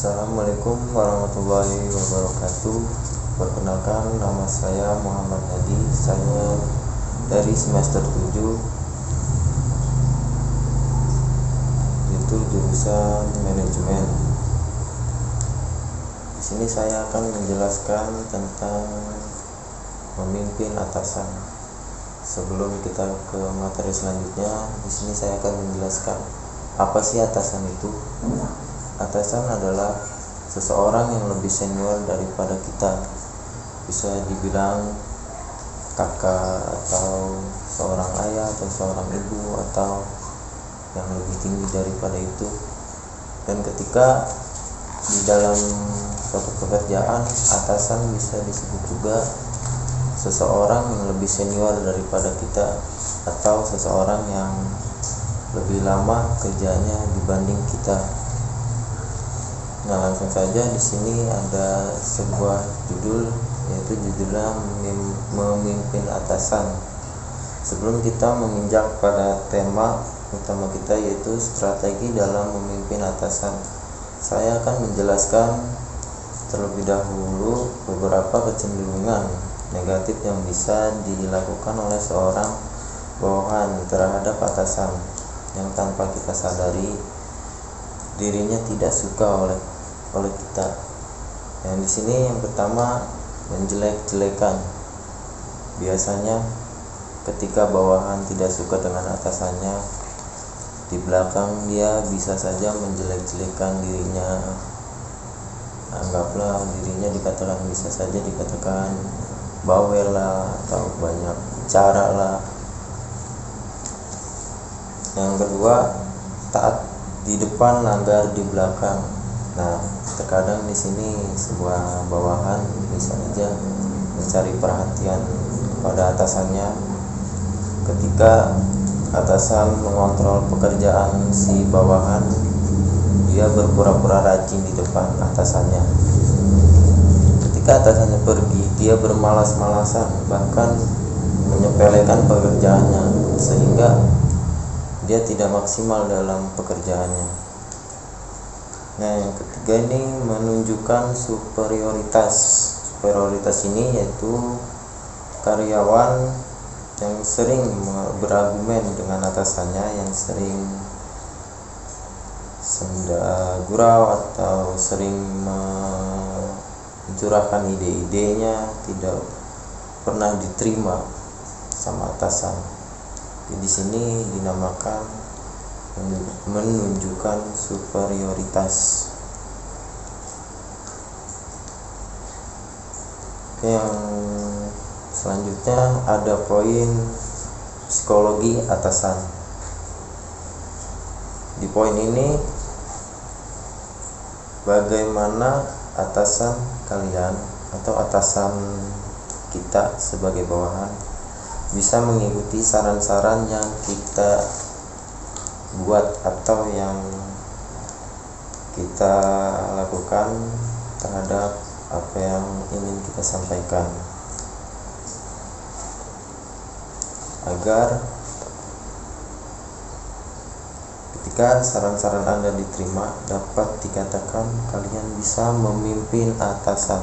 Assalamualaikum warahmatullahi wabarakatuh. Perkenalkan, nama saya Muhammad Hadi. Saya dari semester 7, yaitu jurusan manajemen. Di sini saya akan menjelaskan tentang memimpin atasan. Sebelum kita ke materi selanjutnya, di sini saya akan menjelaskan apa sih atasan itu. Atasan adalah seseorang yang lebih senior daripada kita, bisa dibilang kakak atau seorang ayah atau seorang ibu atau yang lebih tinggi daripada itu. Dan ketika di dalam suatu pekerjaan, atasan bisa disebut juga seseorang yang lebih senior daripada kita atau seseorang yang lebih lama kerjanya dibanding kita. Nah, langsung saja di sini ada sebuah judul, yaitu judulnya memimpin atasan. Sebelum kita menginjak pada tema utama kita, yaitu strategi dalam memimpin atasan, saya akan menjelaskan terlebih dahulu beberapa kecenderungan negatif yang bisa dilakukan oleh seorang bawahan terhadap atasan yang tanpa kita sadari dirinya tidak suka oleh kita. Yang di sini yang pertama, menjelek-jelekan. Biasanya ketika bawahan tidak suka dengan atasannya, di belakang dia bisa saja menjelek-jelekan dirinya. Anggaplah dirinya bisa saja dikatakan bawel lah atau banyak cara lah. Yang kedua, taat di depan, langgar di belakang. Nah, terkadang di sini sebuah bawahan bisa saja mencari perhatian pada atasannya. Ketika atasan mengontrol pekerjaan si bawahan, dia berpura-pura rajin di depan atasannya. Ketika atasannya pergi, dia bermalas-malasan, bahkan menyepelekan pekerjaannya, sehingga dia tidak maksimal dalam pekerjaannya. Nah, yang ketiga ini menunjukkan superioritas. Superioritas ini yaitu karyawan yang sering berargumen dengan atasannya, yang sering senda gurau atau sering mencurahkan ide-idenya, tidak pernah diterima sama atasan. Di sini dinamakan menunjukkan superioritas. Yang selanjutnya ada poin psikologi atasan. Di poin ini, bagaimana atasan kalian atau atasan kita sebagai bawahan bisa mengikuti saran-saran yang kita buat atau yang kita lakukan terhadap apa yang ingin kita sampaikan, agar ketika saran-saran Anda diterima, dapat dikatakan kalian bisa memimpin atasan.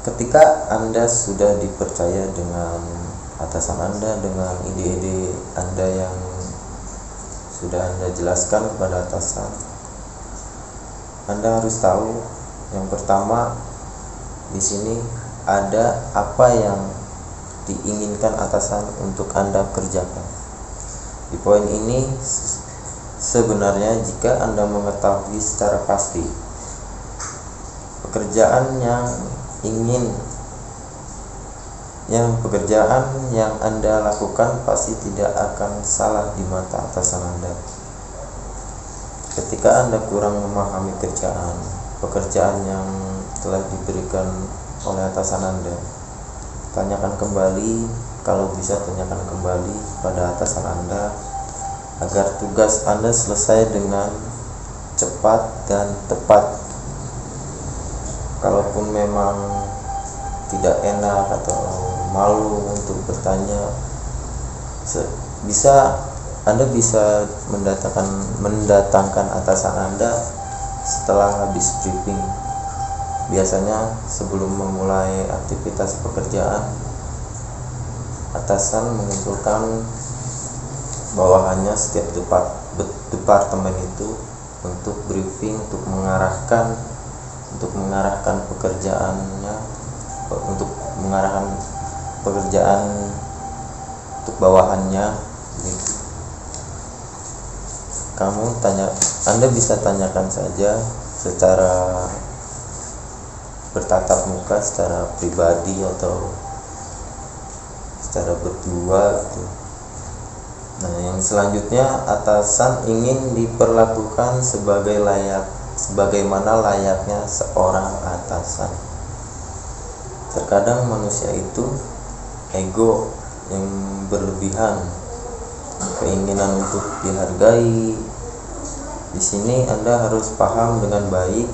Ketika Anda sudah dipercaya dengan atasan Anda, dengan ide-ide Anda yang sudah Anda jelaskan kepada atasan, Anda harus tahu yang pertama, di sini ada apa yang diinginkan atasan untuk Anda kerjakan. Di poin ini sebenarnya jika Anda mengetahui secara pasti pekerjaan yang Anda lakukan pasti tidak akan salah di mata atasan Anda. Ketika Anda kurang memahami pekerjaan yang telah diberikan oleh atasan Anda, tanyakan kembali, kalau bisa tanyakan kembali pada atasan Anda agar tugas Anda selesai dengan cepat dan tepat. Kalaupun memang tidak enak atau malu untuk bertanya, Anda bisa mendatangkan atasan Anda setelah habis briefing. Biasanya sebelum memulai aktivitas pekerjaan, atasan mengumpulkan bawahannya setiap departemen itu untuk briefing, untuk mengarahkan pekerjaannya, untuk mengarahkan pekerjaan untuk bawahannya gitu. Anda bisa tanyakan saja secara bertatap muka, secara pribadi atau secara berdua gitu. Nah, yang selanjutnya, atasan ingin diperlakukan sebagaimana layaknya seorang atasan. Terkadang manusia itu ego yang berlebihan, keinginan untuk dihargai. Di sini Anda harus paham dengan baik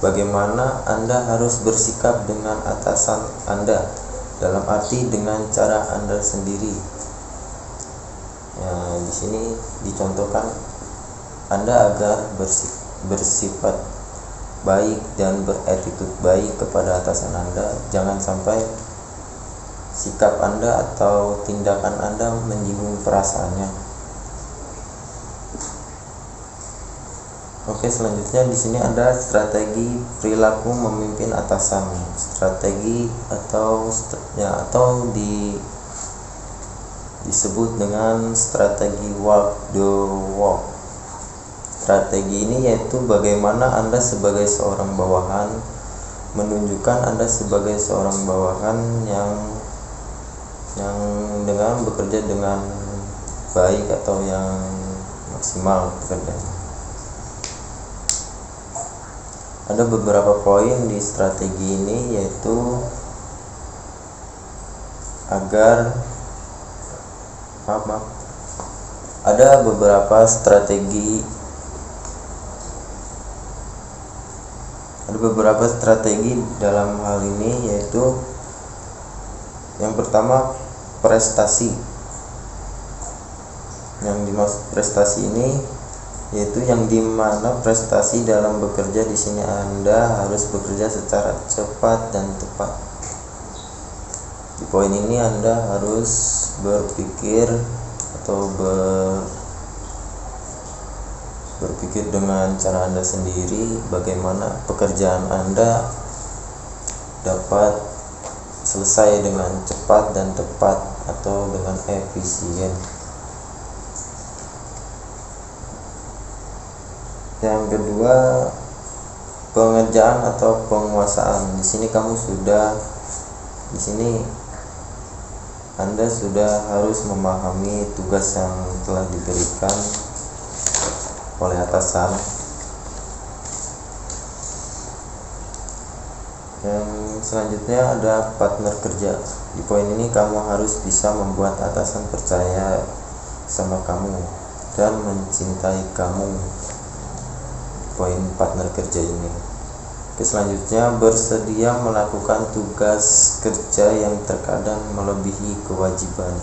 bagaimana Anda harus bersikap dengan atasan Anda, dalam arti dengan cara Anda sendiri. Ya, di sini dicontohkan Anda agar bersifat baik dan beretitude baik kepada atasan Anda. Jangan sampai sikap Anda atau tindakan Anda menyinggung perasaannya. Oke, selanjutnya di sini ada strategi perilaku memimpin atasan. Strategi disebut dengan strategi walk the walk. Strategi ini yaitu bagaimana Anda sebagai seorang bawahan menunjukkan Anda sebagai seorang bawahan yang dengan bekerja dengan baik atau yang maksimal bekerja. Ada beberapa poin di strategi ini, yaitu ada beberapa strategi dalam hal ini, yaitu yang pertama prestasi. Yang dimaksud prestasi ini yaitu yang dimana prestasi dalam bekerja di sini Anda harus bekerja secara cepat dan tepat. Di poin ini Anda harus berpikir dengan cara Anda sendiri bagaimana pekerjaan Anda dapat selesai dengan cepat dan tepat atau dengan efisien. Yang kedua, pengerjaan atau penguasaan. Di sini Anda sudah harus memahami tugas yang telah diberikan oleh atasan. Yang selanjutnya ada partner kerja. Di poin ini kamu harus bisa membuat atasan percaya sama kamu dan mencintai kamu. Poin partner kerja ini. Selanjutnya, bersedia melakukan tugas kerja yang terkadang melebihi kewajiban.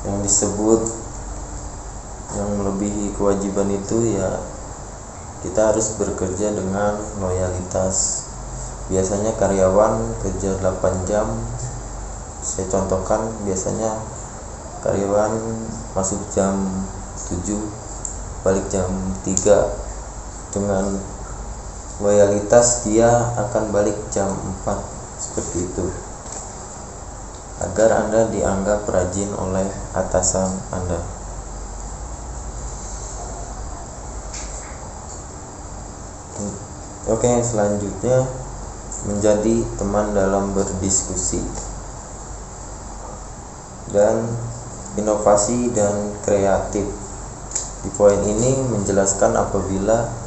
Yang melebihi kewajiban itu ya kita harus bekerja dengan loyalitas. Biasanya karyawan kerja 8 jam. Saya contohkan, biasanya karyawan masuk jam 7, balik jam 3. Dengan loyalitas dia akan balik jam 4, seperti itu, agar Anda dianggap rajin oleh atasan Anda. Oke, selanjutnya menjadi teman dalam berdiskusi dan inovasi dan kreatif. Di poin ini menjelaskan apabila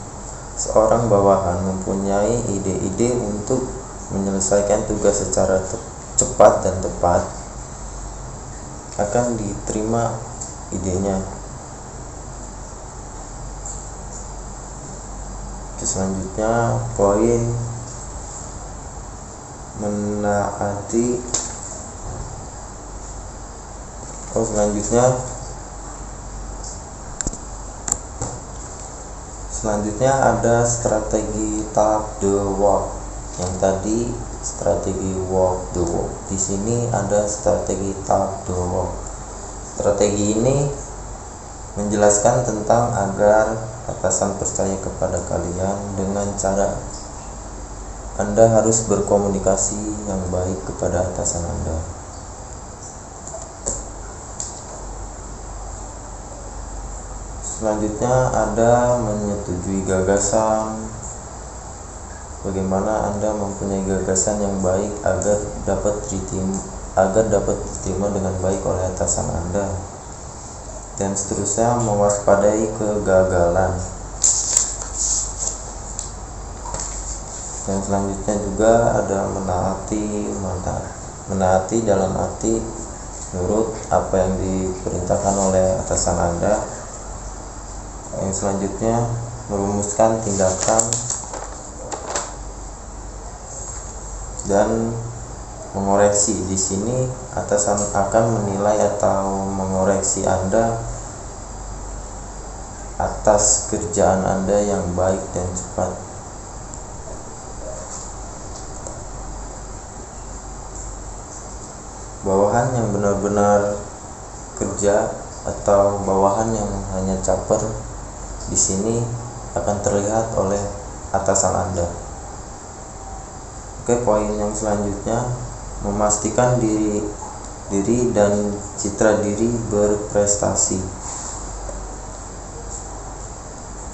seorang bawahan mempunyai ide-ide untuk menyelesaikan tugas secara cepat dan tepat, akan diterima idenya. Selanjutnya, poin Selanjutnya ada strategi talk the walk. Yang tadi strategi walk the walk. Di sini ada strategi talk the walk. Strategi ini menjelaskan tentang agar atasan percaya kepada kalian dengan cara Anda harus berkomunikasi yang baik kepada atasan Anda. Selanjutnya ada menyetujui gagasan. Bagaimana Anda mempunyai gagasan yang baik agar dapat diterima dengan baik oleh atasan Anda. Dan seterusnya, mewaspadai kegagalan. Dan selanjutnya juga ada menaati dalam arti menurut apa yang diperintahkan oleh atasan Anda. Yang selanjutnya, merumuskan tindakan dan mengoreksi. Di sini atasan akan menilai atau mengoreksi Anda atas kerjaan Anda yang baik dan cepat. Bawahan yang benar-benar kerja atau bawahan yang hanya caper di sini akan terlihat oleh atasan Anda. Oke, poin yang selanjutnya, memastikan diri dan citra diri berprestasi.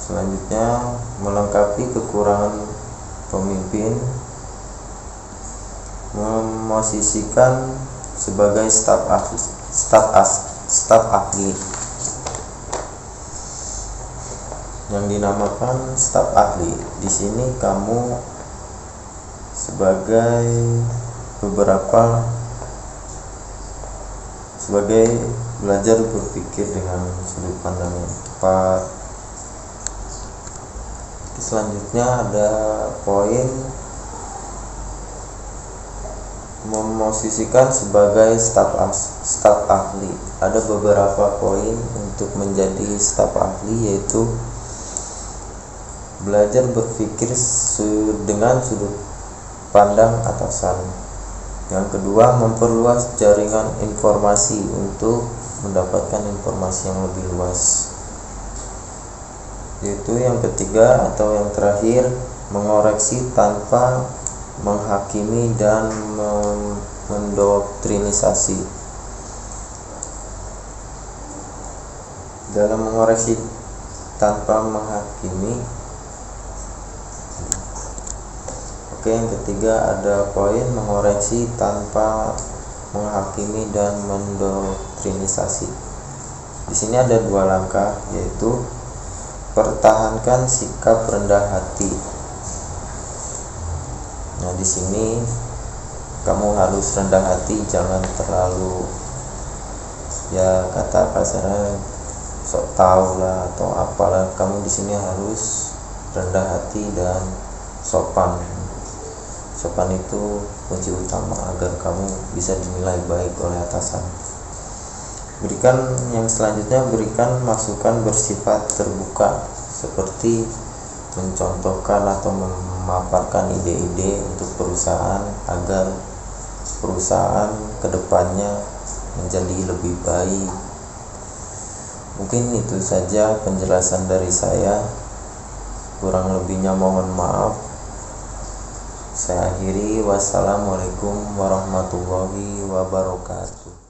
Selanjutnya, melengkapi kekurangan pemimpin, memosisikan sebagai staf ahli. Yang dinamakan staf ahli. Di sini kamu sebagai belajar berpikir dengan sudut pandang yang tepat. Selanjutnya ada poin memosisikan sebagai staf ahli. Ada beberapa poin untuk menjadi staf ahli, yaitu belajar berpikir dengan sudut pandang atasan. Yang kedua, memperluas jaringan informasi untuk mendapatkan informasi yang lebih luas. Yaitu yang ketiga atau yang terakhir, mengoreksi tanpa menghakimi dan mendoktrinisasi. Dalam mengoreksi tanpa menghakimi, yang ketiga ada poin mengoreksi tanpa menghakimi dan mendoktrinisasi. Di sini ada 2 langkah, yaitu pertahankan sikap rendah hati. Nah, di sini kamu harus rendah hati, jangan terlalu kata kasarnya sok tahu lah atau apalah. Kamu di sini harus rendah hati dan sopan. Sopan itu kunci utama agar kamu bisa dinilai baik oleh atasan. Yang selanjutnya, berikan masukan bersifat terbuka, seperti mencontohkan atau memaparkan ide-ide untuk perusahaan agar perusahaan kedepannya menjadi lebih baik. Mungkin itu saja penjelasan dari saya. Kurang lebihnya mohon maaf. Saya akhiri. Wassalamualaikum warahmatullahi wabarakatuh.